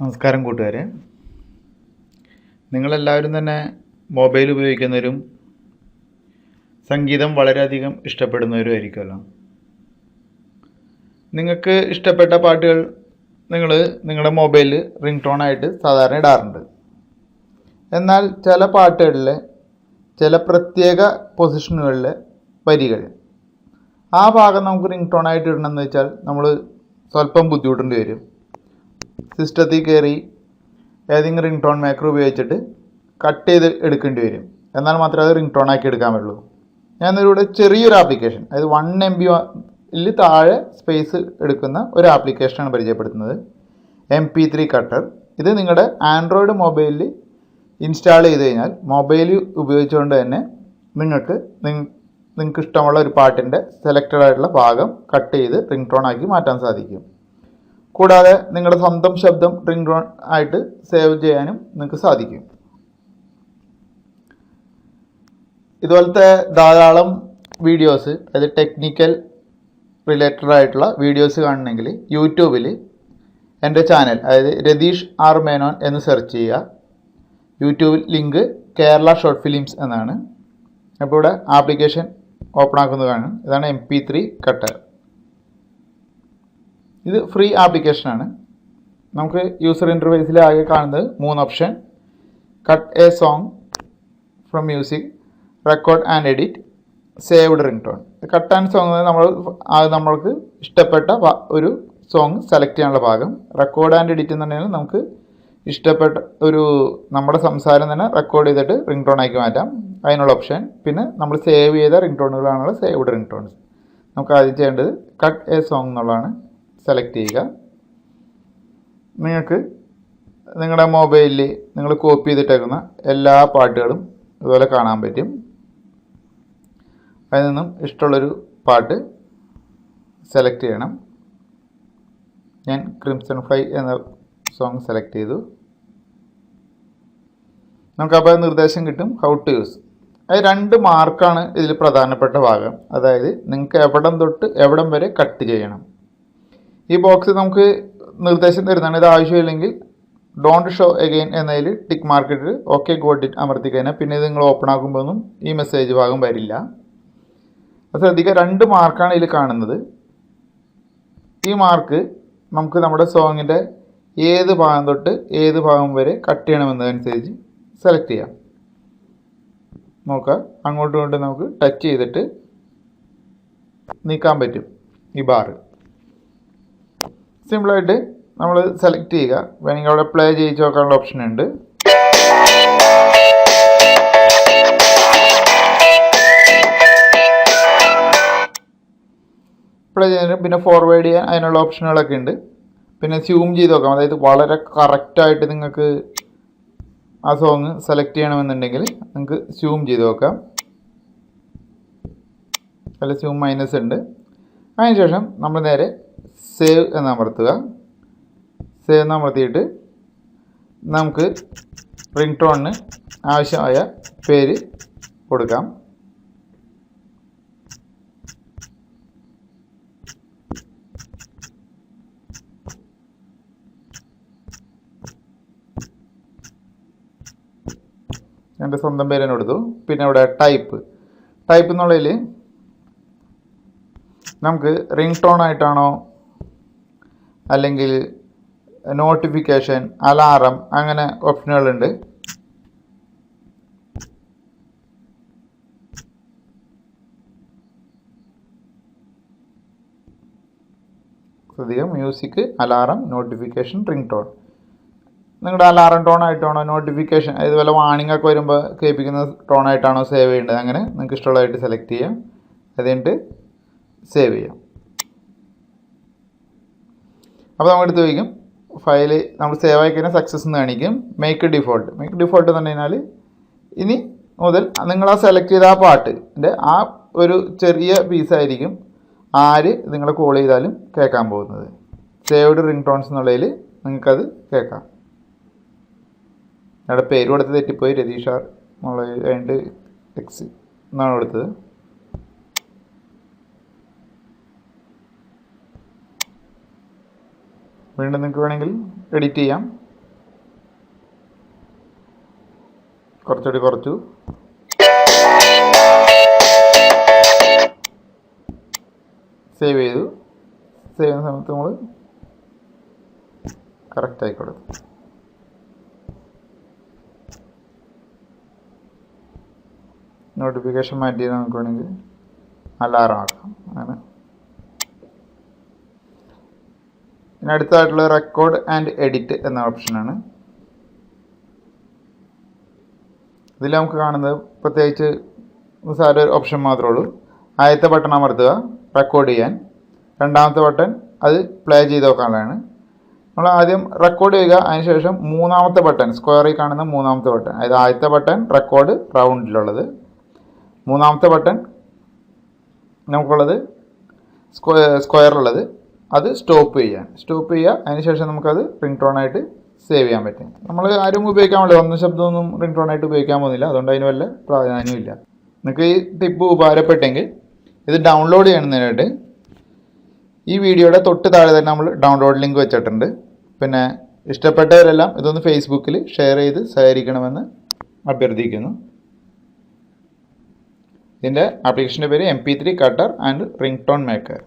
നമസ്കാരം കൂട്ടുകാരെ. നിങ്ങളെല്ലാവരും തന്നെ മൊബൈൽ ഉപയോഗിക്കുന്നവരും സംഗീതം വളരെയധികം ഇഷ്ടപ്പെടുന്നവരും ആയിരിക്കുമല്ലോ. നിങ്ങൾക്ക് ഇഷ്ടപ്പെട്ട പാട്ടുകൾ നിങ്ങളുടെ മൊബൈലിൽ റിംഗ് ടോണായിട്ട് സാധാരണ ഇടാറുണ്ട്. എന്നാൽ ചില പാട്ടുകളിലെ ചില പ്രത്യേക പൊസിഷനുകളിലെ വരികൾ ആ ഭാഗം നമുക്ക് റിംഗ് ടോണായിട്ട് ഇടണമെന്ന് വെച്ചാൽ നമ്മൾ സ്വല്പം ബുദ്ധിമുട്ടേണ്ടി വരും. സിസ്റ്റത്തിൽ കയറി ഏതെങ്കിലും റിംഗ് ടോൺ മേക്കർ ഉപയോഗിച്ചിട്ട് കട്ട് ചെയ്ത് എടുക്കേണ്ടി വരും. എന്നാൽ മാത്രമേ അത് റിംഗ് ടോൺ ആക്കി എടുക്കാൻ പറ്റുള്ളൂ. ഞാനിവിടെ ചെറിയൊരു ആപ്ലിക്കേഷൻ, അതായത് 1 MB താഴെ സ്പേസ് എടുക്കുന്ന ഒരു ആപ്ലിക്കേഷനാണ് പരിചയപ്പെടുത്തുന്നത്. MP3 cutter. ഇത് നിങ്ങളുടെ ആൻഡ്രോയിഡ് മൊബൈലിൽ ഇൻസ്റ്റാൾ ചെയ്ത് കഴിഞ്ഞാൽ മൊബൈൽ ഉപയോഗിച്ചുകൊണ്ട് തന്നെ നിങ്ങൾക്ക് ഇഷ്ടമുള്ള ഒരു പാട്ടിൻ്റെ സെലക്റ്റഡ് ആയിട്ടുള്ള ഭാഗം കട്ട് ചെയ്ത് റിംഗ് ടോൺ ആക്കി മാറ്റാൻ സാധിക്കും. കൂടാതെ നിങ്ങളുടെ സ്വന്തം ശബ്ദം റിംഗ് ടോൺ ആയിട്ട് സേവ് ചെയ്യാനും നിങ്ങൾക്ക് സാധിക്കും. ഇതുപോലത്തെ ധാരാളം വീഡിയോസ്, അതായത് ടെക്നിക്കൽ റിലേറ്റഡ് ആയിട്ടുള്ള വീഡിയോസ് കാണണമെങ്കിൽ യൂട്യൂബിൽ എൻ്റെ ചാനൽ, അതായത് രതീഷ് ആർ മേനോൻ എന്ന് സെർച്ച് ചെയ്യുക. യൂട്യൂബിൽ ലിങ്ക് കേരള ഷോർട്ട് ഫിലിംസ് എന്നാണ്. അപ്പോൾ ഇവിടെ ആപ്ലിക്കേഷൻ ഓപ്പൺ ആക്കുന്നതാണ്. ഇതാണ് MP3 കട്ടർ. ഇത് ഫ്രീ ആപ്ലിക്കേഷനാണ്. നമുക്ക് യൂസർ ഇൻ്റർഫേസിൽ ആകെ കാണുന്നത് 3 option: cut A song from music, record and edit, saved ring tone. Cut and song നമ്മൾക്ക് ഇഷ്ടപ്പെട്ട ഒരു സോങ് സെലക്ട് ചെയ്യാനുള്ള ഭാഗം. റെക്കോർഡ് ആൻഡ് എഡിറ്റ് എന്നുണ്ടെങ്കിൽ നമുക്ക് ഇഷ്ടപ്പെട്ട നമ്മുടെ സംസാരം തന്നെ റെക്കോർഡ് ചെയ്തിട്ട് റിംഗ് ടോൺ ആക്കി മാറ്റാം, അതിനുള്ള ഓപ്ഷൻ. പിന്നെ നമ്മൾ സേവ് ചെയ്ത റിംഗ് ടോണുകളാണുള്ള സേവ്ഡ് റിംഗ് ടോൺസ്. നമുക്ക് ആദ്യം ചെയ്യേണ്ടത് കട്ട് എ സോങ് എന്നുള്ളതാണ്. സെലക്ട് ചെയ്യുക. നിങ്ങൾക്ക് നിങ്ങളുടെ മൊബൈലിൽ നിങ്ങൾ കോപ്പി ചെയ്തിട്ടേക്കുന്ന എല്ലാ പാട്ടുകളും ഇതുപോലെ കാണാൻ പറ്റും. അതിൽ നിന്നും ഇഷ്ടമുള്ളൊരു പാട്ട് സെലക്ട് ചെയ്യണം. ഞാൻ ക്രിംസൺ ഫ്ലൈ എന്ന സോങ് സെലക്ട് ചെയ്തു. നമുക്കപ്പോൾ നിർദ്ദേശം കിട്ടും ഹൗ ടു യൂസ്. അത് 2 മാർക്കാണ് ഇതിൽ പ്രധാനപ്പെട്ട ഭാഗം. അതായത് നിങ്ങൾക്ക് എവിടം തൊട്ട് എവിടം വരെ കട്ട് ചെയ്യണം. ഈ ബോക്സ് നമുക്ക് നിർദ്ദേശം തരുന്നതാണ്. ഇത് ആവശ്യമില്ലെങ്കിൽ ഡോണ്ട് ഷോ എഗെയിൻ എന്നതിൽ ടിക്ക് മാർക്ക് ഇട്ട് ഓക്കെ ഗോട്ട് ഇറ്റ് അമർത്തി കഴിഞ്ഞാൽ പിന്നെ ഇത് നിങ്ങൾ ഓപ്പൺ ആക്കുമ്പോഴൊന്നും ഈ മെസ്സേജ് ഭാഗം വരില്ല. അത് ശ്രദ്ധിക്കുക, 2 മാർക്കാണ് ഇതിൽ കാണുന്നത്. ഈ മാർക്ക് നമുക്ക് നമ്മുടെ സോങ്ങിൻ്റെ ഏത് ഭാഗം തൊട്ട് ഏത് ഭാഗം വരെ കട്ട് ചെയ്യണമെന്നതനുസരിച്ച് സെലക്ട് ചെയ്യാം. നോക്കുക, അങ്ങോട്ടും ഇങ്ങോട്ടും നമുക്ക് ടച്ച് ചെയ്തിട്ട് നീക്കാൻ പറ്റും ഈ ബാറ്. സിമ്പിളായിട്ട് നമ്മൾ സെലക്ട് ചെയ്യുക. വേണമെങ്കിൽ അവിടെ പ്ലേ ചെയ്യിച്ച് നോക്കാനുള്ള ഓപ്ഷൻ ഉണ്ട്. പ്ലേ ചെയ്തിട്ട് പിന്നെ ഫോർവേഡ് ചെയ്യാൻ അതിനുള്ള ഓപ്ഷനുകളൊക്കെ ഉണ്ട്. പിന്നെ സ്യൂം ചെയ്ത് നോക്കാം. അതായത് വളരെ കറക്റ്റായിട്ട് നിങ്ങൾക്ക് ആ സോങ് സെലക്ട് ചെയ്യണമെന്നുണ്ടെങ്കിൽ നിങ്ങൾക്ക് സ്യൂം ചെയ്ത് നോക്കാം. അല്ല, സ്യൂം മൈനസ് ഉണ്ട്. അതിനുശേഷം നമ്മൾ നേരെ സേവ് എന്നമർത്തുക. സേവ് എന്നമർത്തിയിട്ട് നമുക്ക് റിംഗ് ടോണിന് ആവശ്യമായ പേര് കൊടുക്കാം. എൻ്റെ സ്വന്തം പേര് തന്നെ കൊടുത്തു. പിന്നെ ഇവിടെ ടൈപ്പ് എന്നുള്ളതിൽ നമുക്ക് റിംഗ് ടോൺ ആയിട്ടാണോ അല്ലെങ്കിൽ നോട്ടിഫിക്കേഷൻ, അലാറം, അങ്ങനെ ഓപ്ഷനുകളുണ്ട്. ശ്രദ്ധിക്കുക, music, alarm, notification, ring tone. നിങ്ങളുടെ അലാറം ടോൺ ആയിട്ടാണോ, നോട്ടിഫിക്കേഷൻ ഇതുപോലെ വാണിംഗ് ഒക്കെ വരുമ്പോൾ കേൾപ്പിക്കുന്ന ടോൺ ആയിട്ടാണോ സേവ് ചെയ്യേണ്ടത്, അങ്ങനെ നിങ്ങൾക്ക് ഇഷ്ടമുള്ളതായിട്ട് സെലക്ട് ചെയ്യാം. അത് കഴിഞ്ഞിട്ട് സേവ് ചെയ്യാം. അപ്പോൾ നമ്മൾ എടുത്ത് വയ്ക്കും. ഫയൽ നമ്മൾ സേവ് ആയി കഴിഞ്ഞാൽ സക്സസ് എന്ന് കാണിക്കും. മേക്ക് ഡിഫോൾട്ട് എന്ന് പറഞ്ഞു കഴിഞ്ഞാൽ ഇനി മുതൽ നിങ്ങൾ ആ സെലക്ട് ചെയ്ത ആ പാട്ടിൻ്റെ ആ ഒരു ചെറിയ പീസായിരിക്കും ആര് നിങ്ങളെ കോൾ ചെയ്താലും കേൾക്കാൻ പോകുന്നത്. സേവ്ഡ് റിംഗ് ടോൺസ് എന്നുള്ളതിൽ നിങ്ങൾക്കത് കേൾക്കാം. അവിടെ പേര് കൊടുത്ത് തെറ്റിപ്പോയി, രതീഷാർ എന്നുള്ള കഴിഞ്ഞിട്ട് എക്സ് എന്നാണ് കൊടുത്തത്. വീണ്ടും നിങ്ങൾക്ക് വേണമെങ്കിൽ എഡിറ്റ് ചെയ്യാം. കുറച്ചുകൂടി കുറച്ചു. സേവ് ചെയ്തു. സേവ് ചെയ്യുന്ന സമയത്ത് നമ്മൾ കറക്റ്റ് ആയിക്കോട്ടെ. നോട്ടിഫിക്കേഷൻ മാറ്റി നമുക്ക് വേണമെങ്കിൽ അലാറം ആക്കാം. അങ്ങനെ പിന്നെ അടുത്തതായിട്ടുള്ള റെക്കോർഡ് ആൻഡ് എഡിറ്റ് എന്ന ഓപ്ഷനാണ്. ഇതിൽ നമുക്ക് കാണുന്നത് പ്രത്യേകിച്ച് നിസ്സാര ഒരു ഓപ്ഷൻ മാത്രമേ ഉള്ളൂ. ആദ്യത്തെ ബട്ടൺ അമർത്തുക റെക്കോർഡ് ചെയ്യാൻ. രണ്ടാമത്തെ ബട്ടൺ അത് പ്ലേ ചെയ്ത് നോക്കാനുള്ളതാണ്. നമ്മൾ ആദ്യം റെക്കോർഡ് ചെയ്യുക. അതിനുശേഷം മൂന്നാമത്തെ ബട്ടൺ സ്ക്വയറിൽ കാണുന്ന മൂന്നാമത്തെ ബട്ടൺ, അതായത് ആദ്യത്തെ ബട്ടൺ റെക്കോർഡ് റൗണ്ടിലുള്ളത്, മൂന്നാമത്തെ ബട്ടൺ നമുക്കുള്ളത് സ്ക്വയറിലുള്ളത്, അത് സ്റ്റോപ്പ് ചെയ്യുക. അതിനുശേഷം നമുക്കത് റിംഗ് ടോണായിട്ട് സേവ് ചെയ്യാൻ പറ്റും. നമ്മൾ ആരും ഉപയോഗിക്കാൻ പറ്റില്ല, ഒന്നും ശബ്ദമൊന്നും റിംഗ് ടോണായിട്ട് ഉപയോഗിക്കാൻ പോകുന്നില്ല. അതുകൊണ്ട് അതിന് വല്ല പ്രാധാന്യമില്ല. നിങ്ങൾക്ക് ഈ ടിപ്പ് ഉപകാരപ്പെട്ടെങ്കിൽ ഇത് ഡൗൺലോഡ് ചെയ്യുന്നതിനായിട്ട് ഈ വീഡിയോയുടെ തൊട്ട് താഴെ തന്നെ നമ്മൾ ഡൗൺലോഡ് ലിങ്ക് വെച്ചിട്ടുണ്ട്. പിന്നെ ഇഷ്ടപ്പെട്ടവരെല്ലാം ഇതൊന്ന് ഫേസ്ബുക്കിൽ ഷെയർ ചെയ്ത് സഹകരിക്കണമെന്ന് അഭ്യർത്ഥിക്കുന്നു. ഇതിൻ്റെ ആപ്ലിക്കേഷൻ്റെ പേര് MP3 cutter and ring tone maker.